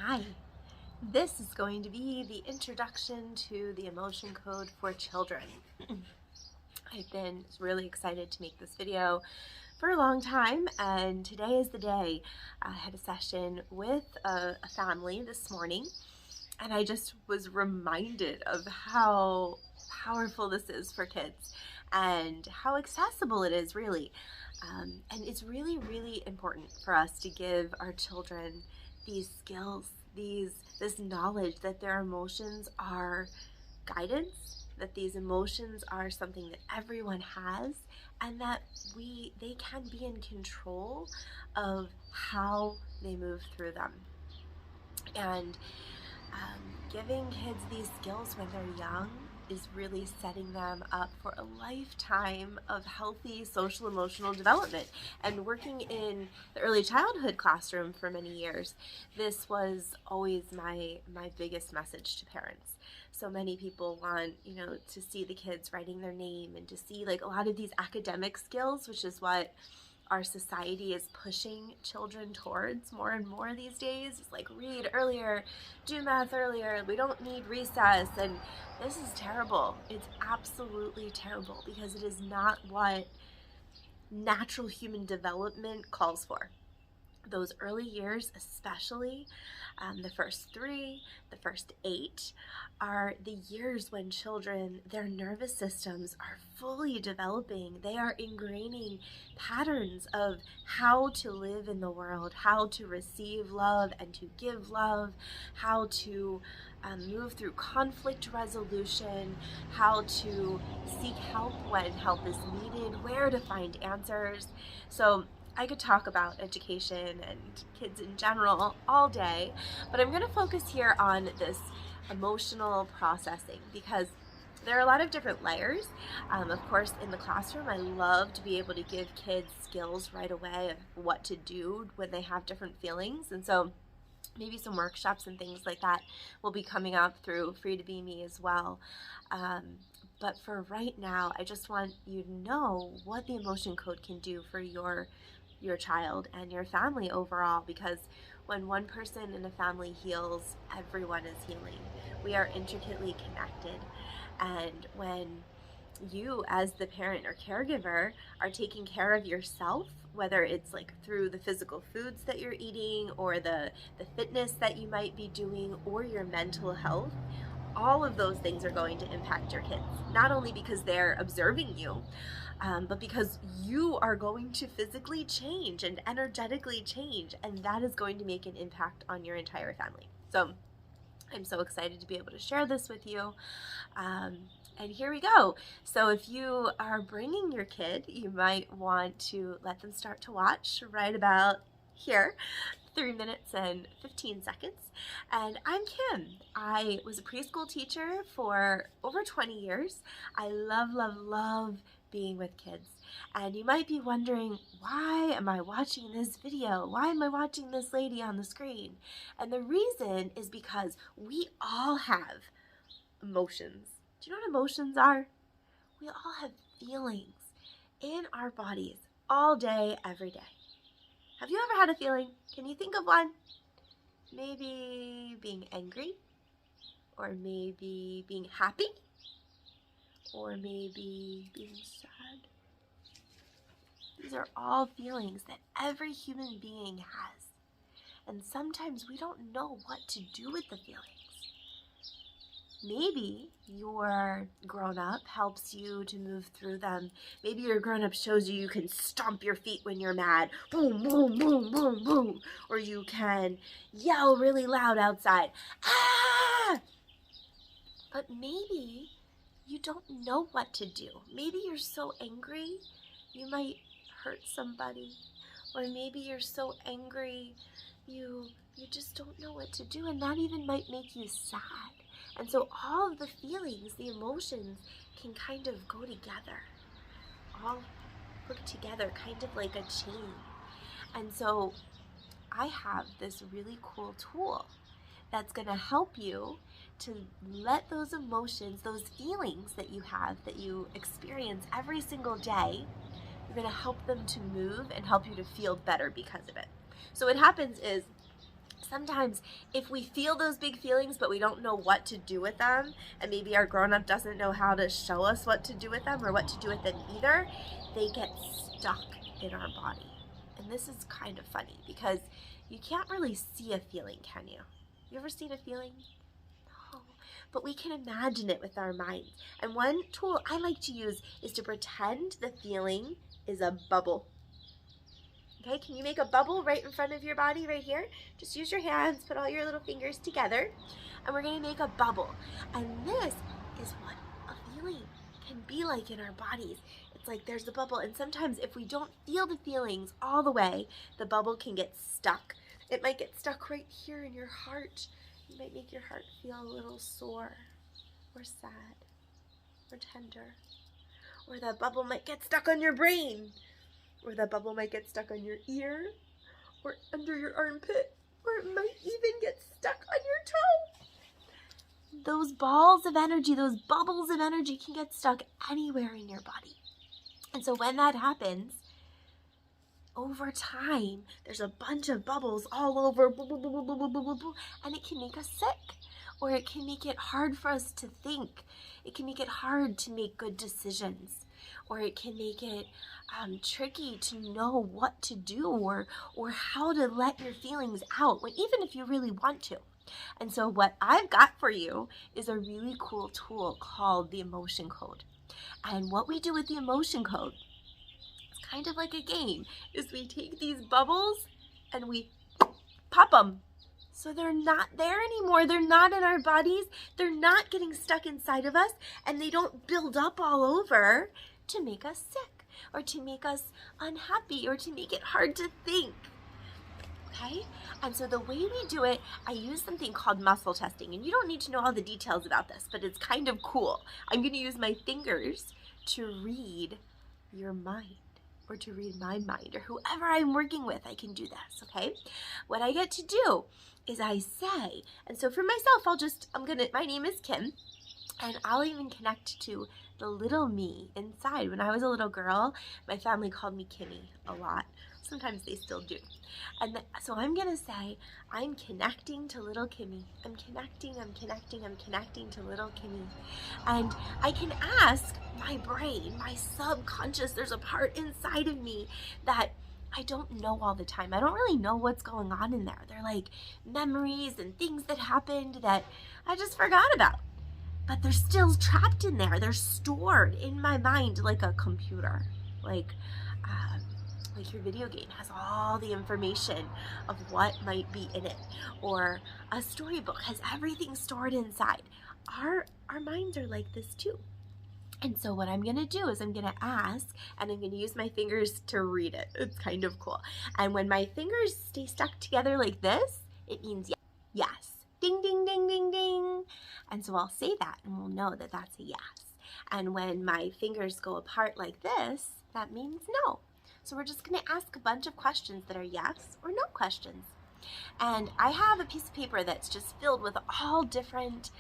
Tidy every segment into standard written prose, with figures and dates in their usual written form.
Hi, this is going to be the introduction to the emotion code for children. I've been really excited to make this video for a long time, and today is the day. I had a session with a family this morning, and I just was reminded of how powerful this is for kids and how accessible it is, really. And it's really, really important for us to give our children these skills, this knowledge that their emotions are guidance, that these emotions are something that everyone has, and that they can be in control of how they move through them. And giving kids these skills when they're young is really setting them up for a lifetime of healthy social emotional development. And working in the early childhood classroom for many years, this was always my biggest message to parents. So many people want, to see the kids writing their name and to see like a lot of these academic skills, which is what our society is pushing children towards more and more these days. It's like read earlier, do math earlier, we don't need recess, and this is terrible. It's absolutely terrible because it is not what natural human development calls for. Those early years, especially the first 3, the first 8, are the years when children, their nervous systems are fully developing. They are ingraining patterns of how to live in the world, how to receive love and to give love, how to move through conflict resolution, how to seek help when help is needed, where to find answers. So I could talk about education and kids in general all day, but I'm going to focus here on this emotional processing because there are a lot of different layers. Of course, in the classroom, I love to be able to give kids skills right away of what to do when they have different feelings. And so maybe some workshops and things like that will be coming up through Free to Be Me as well. But for right now, I just want you to know what the emotion code can do for your child and your family overall, because when one person in a family heals, everyone is healing. We are intricately connected. And when you as the parent or caregiver are taking care of yourself, whether it's like through the physical foods that you're eating or the fitness that you might be doing or your mental health, all of those things are going to impact your kids, not only because they're observing you, but because you are going to physically change and energetically change, and that is going to make an impact on your entire family. So I'm so excited to be able to share this with you. And here we go. So if you are bringing your kid, you might want to let them start to watch right about here. 3 minutes and 15 seconds. And I'm Kim. I was a preschool teacher for over 20 years. I love, love, love being with kids. And you might be wondering, why am I watching this video? Why am I watching this lady on the screen? And the reason is because we all have emotions. Do you know what emotions are? We all have feelings in our bodies all day, every day. Have you ever had a feeling? Can you think of one? Maybe being angry, or maybe being happy, or maybe being sad. These are all feelings that every human being has. And sometimes we don't know what to do with the feelings. Maybe your grown-up helps you to move through them. Maybe your grown-up shows you can stomp your feet when you're mad. Boom, boom, boom, boom, boom. Or you can yell really loud outside. Ah! But maybe you don't know what to do. Maybe you're so angry you might hurt somebody. Or maybe you're so angry you just don't know what to do, and that even might make you sad. And so all of the feelings, the emotions, can kind of go together, all hook together, kind of like a chain. And so I have this really cool tool that's going to help you to let those emotions, those feelings that you have, that you experience every single day, you're going to help them to move and help you to feel better because of it. So what happens is, sometimes if we feel those big feelings but we don't know what to do with them, and maybe our grown-up doesn't know how to show us what to do with them or what to do with them either, they get stuck in our body. And this is kind of funny because you can't really see a feeling, can you? You ever seen a feeling? No. But we can imagine it with our minds. And one tool I like to use is to pretend the feeling is a bubble. Okay, can you make a bubble right in front of your body right here? Just use your hands, put all your little fingers together, and we're going to make a bubble. And this is what a feeling can be like in our bodies. It's like there's the bubble, and sometimes if we don't feel the feelings all the way, the bubble can get stuck. It might get stuck right here in your heart. It might make your heart feel a little sore or sad or tender. Or that bubble might get stuck on your brain. Or that bubble might get stuck on your ear, or under your armpit, or it might even get stuck on your toe. Those balls of energy, those bubbles of energy can get stuck anywhere in your body. And so when that happens, over time, there's a bunch of bubbles all over, and it can make us sick. Or it can make it hard for us to think. It can make it hard to make good decisions. Or it can make it tricky to know what to do or how to let your feelings out, even if you really want to. And so what I've got for you is a really cool tool called the emotion code. And what we do with the emotion code, it's kind of like a game, is we take these bubbles and we pop them. So they're not there anymore. They're not in our bodies. They're not getting stuck inside of us, and they don't build up all over to make us sick or to make us unhappy or to make it hard to think. Okay? And so the way we do it, I use something called muscle testing. And you don't need to know all the details about this, but it's kind of cool. I'm going to use my fingers to read your mind, or to read my mind, or whoever I'm working with, I can do this, okay? What I get to do is I say, and so for myself, my name is Kim, and I'll even connect to the little me inside. When I was a little girl, my family called me Kimmy a lot. Sometimes they still do. And so I'm going to say, I'm connecting to little Kimmy. I'm connecting to little Kimmy. And I can ask my brain, my subconscious, there's a part inside of me that I don't know all the time. I don't really know what's going on in there. They're like memories and things that happened that I just forgot about. But they're still trapped in there. They're stored in my mind like a computer. Like your video game has all the information of what might be in it. Or a storybook has everything stored inside. Our minds are like this too. And so what I'm going to do is I'm going to ask, and I'm going to use my fingers to read it. It's kind of cool. And when my fingers stay stuck together like this, it means yes. Yes. Ding, ding, ding, ding, ding. And so I'll say that, and we'll know that that's a yes. And when my fingers go apart like this, that means no. So we're just going to ask a bunch of questions that are yes or no questions. And I have a piece of paper that's just filled with all different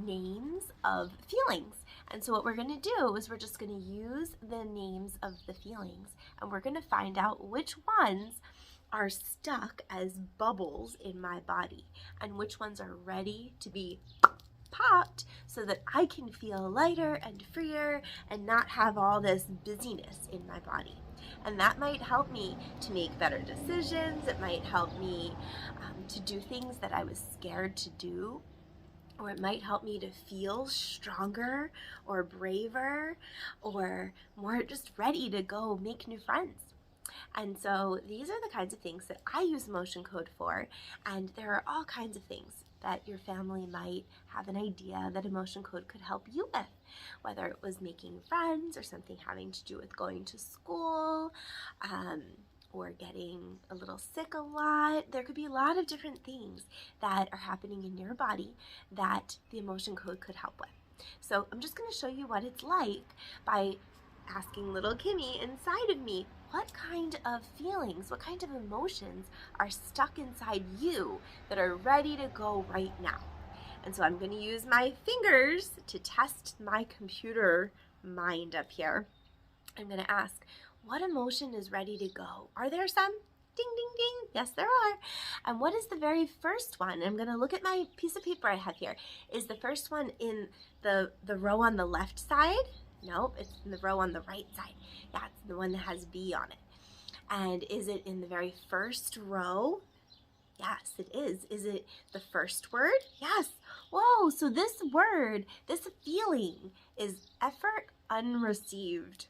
names of feelings. And so what we're going to do is we're just going to use the names of the feelings, and we're going to find out which ones are stuck as bubbles in my body and which ones are ready to be popped so that I can feel lighter and freer and not have all this busyness in my body. And that might help me to make better decisions. It might help me to do things that I was scared to do. Or it might help me to feel stronger or braver or more just ready to go make new friends. And so these are the kinds of things that I use emotion code for. And there are all kinds of things that your family might have an idea that emotion code could help you with, whether it was making friends or something having to do with going to school, or getting a little sick a lot. There could be a lot of different things that are happening in your body that the emotion code could help with. So I'm just going to show you what it's like by asking little Kimmy inside of me, what kind of feelings, what kind of emotions are stuck inside you that are ready to go right now? And so I'm going to use my fingers to test my computer mind up here. I'm going to ask, what emotion is ready to go? Are there some? Ding, ding, ding. Yes, there are. And what is the very first one? I'm going to look at my piece of paper I have here. Is the first one in the row on the left side? Nope, it's in the row on the right side. Yeah, it's the one that has B on it. And is it in the very first row? Yes, it is. Is it the first word? Yes. Whoa, so this word, this feeling is effort unreceived.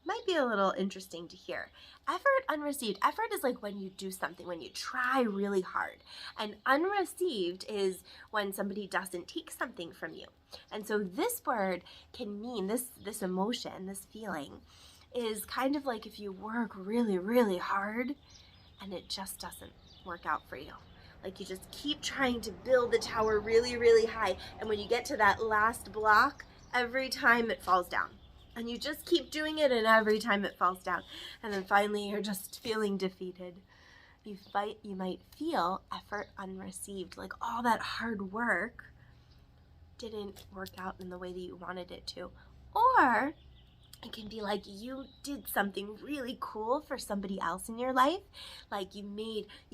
Might be a little interesting to hear. Effort unreceived. Effort is like when you do something, when you try really hard. And unreceived is when somebody doesn't take something from you. And so this word can mean, this emotion, this feeling, is kind of like if you work really, really hard and it just doesn't work out for you. Like you just keep trying to build the tower really, really high. And when you get to that last block, every time it falls down. And you just keep doing it, and every time it falls down. And then finally you're just feeling defeated. You might feel effort unreceived, like all that hard work didn't work out in the way that you wanted it to. Or it can be like you did something really cool for somebody else in your life. Like you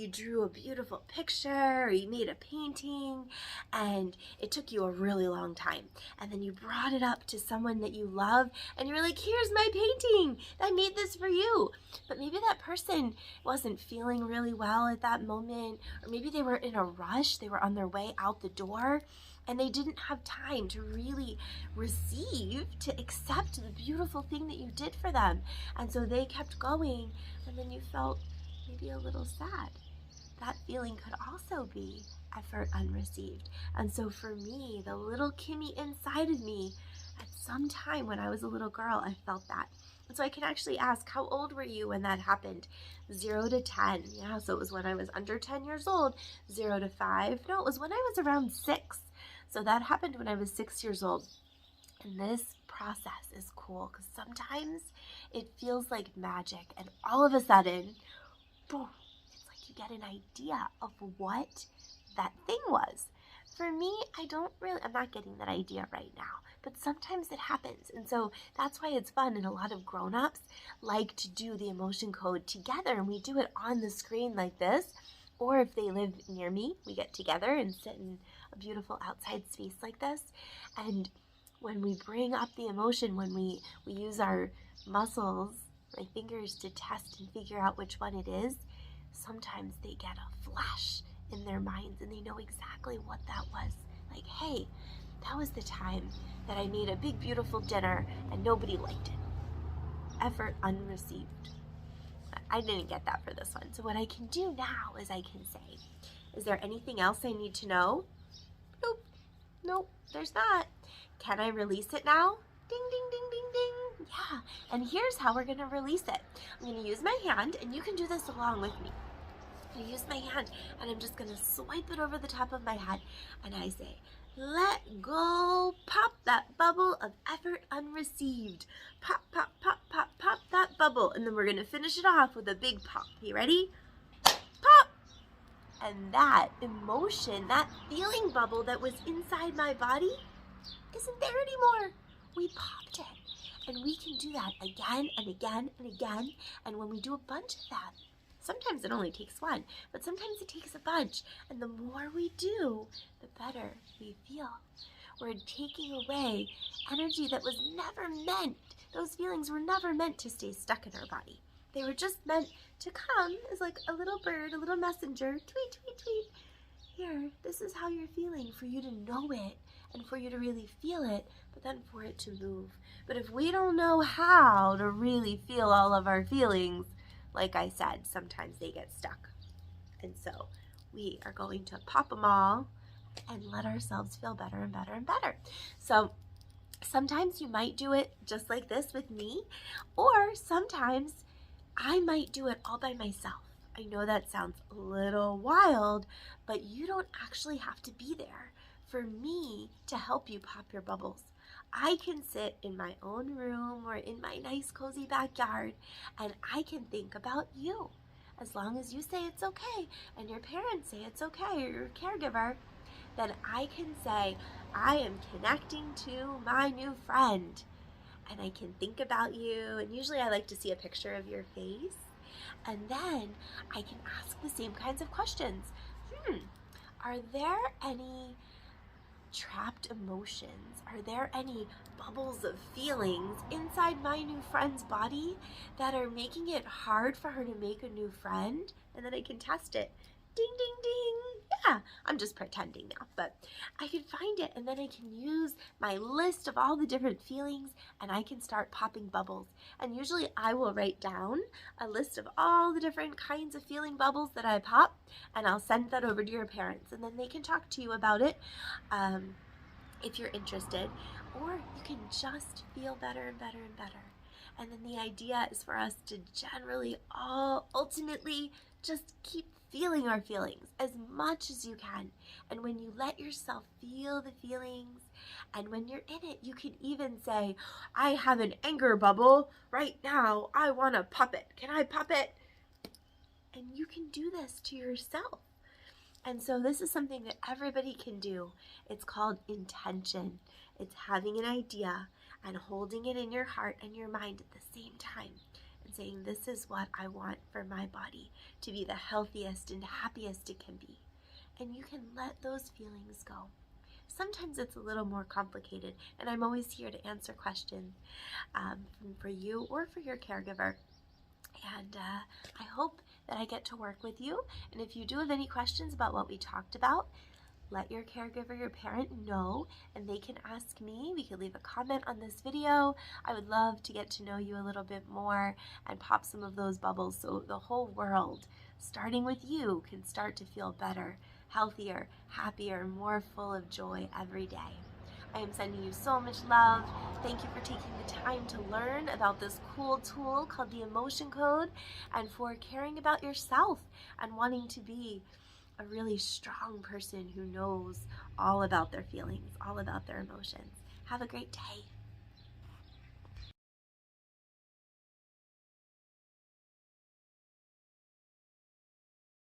drew a beautiful picture, or you made a painting, and it took you a really long time. And then you brought it up to someone that you love, and you're like, here's my painting. I made this for you. But maybe that person wasn't feeling really well at that moment, or maybe they were in a rush. They were on their way out the door, and they didn't have time to really receive, to accept the beautiful thing that you did for them. And so they kept going, and then you felt maybe a little sad. That feeling could also be effort unreceived. And so for me, the little Kimmy inside of me, at some time when I was a little girl, I felt that. And so I can actually ask, how old were you when that happened? 0 to 10. Yeah, so it was when I was under 10 years old. 0 to 5. No, it was when I was around 6. So that happened when I was 6 years old. And this process is cool because sometimes it feels like magic, and all of a sudden, boom, it's like you get an idea of what that thing was. For me, I'm not getting that idea right now, but sometimes it happens. And so that's why it's fun. And a lot of grown-ups like to do the emotion code together, and we do it on the screen like this. Or if they live near me, we get together and sit in a beautiful outside space like this. And when we bring up the emotion, when we use our muscles, my fingers, to test and figure out which one it is, sometimes they get a flash in their minds and they know exactly what that was. Like, hey, that was the time that I made a big, beautiful dinner and nobody liked it. Effort unreceived. I didn't get that for this one. So what I can do now is I can say, is there anything else I need to know? Nope, there's not. Can I release it now? Ding, ding, ding, ding, ding. Yeah, and here's how we're gonna release it. I'm gonna use my hand, and you can do this along with me. I use my hand, and I'm just gonna swipe it over the top of my head, and I say, let go, pop that bubble of effort unreceived. Pop, pop, pop, pop, pop that bubble. And then we're gonna finish it off with a big pop. You ready? Pop! And that emotion, that feeling bubble that was inside my body isn't there anymore. We popped it. And we can do that again and again and again. And when we do a bunch of that, sometimes it only takes one, but sometimes it takes a bunch. And the more we do, the better we feel. We're taking away energy that was never meant. Those feelings were never meant to stay stuck in our body. They were just meant to come as like a little bird, a little messenger, tweet, tweet, tweet. Here, this is how you're feeling, for you to know it and for you to really feel it, but then for it to move. But if we don't know how to really feel all of our feelings, like I said, sometimes they get stuck. And so we are going to pop them all and let ourselves feel better and better and better. So sometimes you might do it just like this with me, or sometimes I might do it all by myself. I know that sounds a little wild, but you don't actually have to be there for me to help you pop your bubbles. I can sit in my own room or in my nice cozy backyard, and I can think about you. As long as you say it's okay and your parents say it's okay, or your caregiver, then I can say, I am connecting to my new friend. And I can think about you, and usually I like to see a picture of your face. And then I can ask the same kinds of questions. Are there any trapped emotions? Are there any bubbles of feelings inside my new friend's body that are making it hard for her to make a new friend? And then I can test it. Ding, ding, ding. Yeah, I'm just pretending now, but I can find it, and then I can use my list of all the different feelings, and I can start popping bubbles. And usually I will write down a list of all the different kinds of feeling bubbles that I pop, and I'll send that over to your parents, and then they can talk to you about it if you're interested, or you can just feel better and better and better. And then the idea is for us to generally all ultimately just keep feeling our feelings as much as you can. And when you let yourself feel the feelings, and when you're in it, you can even say, I have an anger bubble right now. I want to pop it. Can I pop it? And you can do this to yourself. And so this is something that everybody can do. It's called intention. It's having an idea and holding it in your heart and your mind at the same time and saying, this is what I want for my body to be the healthiest and happiest it can be. And you can let those feelings go. Sometimes it's a little more complicated, and I'm always here to answer questions for you or for your caregiver. And I hope that I get to work with you. And if you do have any questions about what we talked about, let your caregiver, your parent know, and they can ask me. We can leave a comment on this video. I would love to get to know you a little bit more and pop some of those bubbles so the whole world, starting with you, can start to feel better, healthier, happier, more full of joy every day. I am sending you so much love. Thank you for taking the time to learn about this cool tool called the Emotion Code, and for caring about yourself and wanting to be a really strong person who knows all about their feelings, all about their emotions. Have a great day.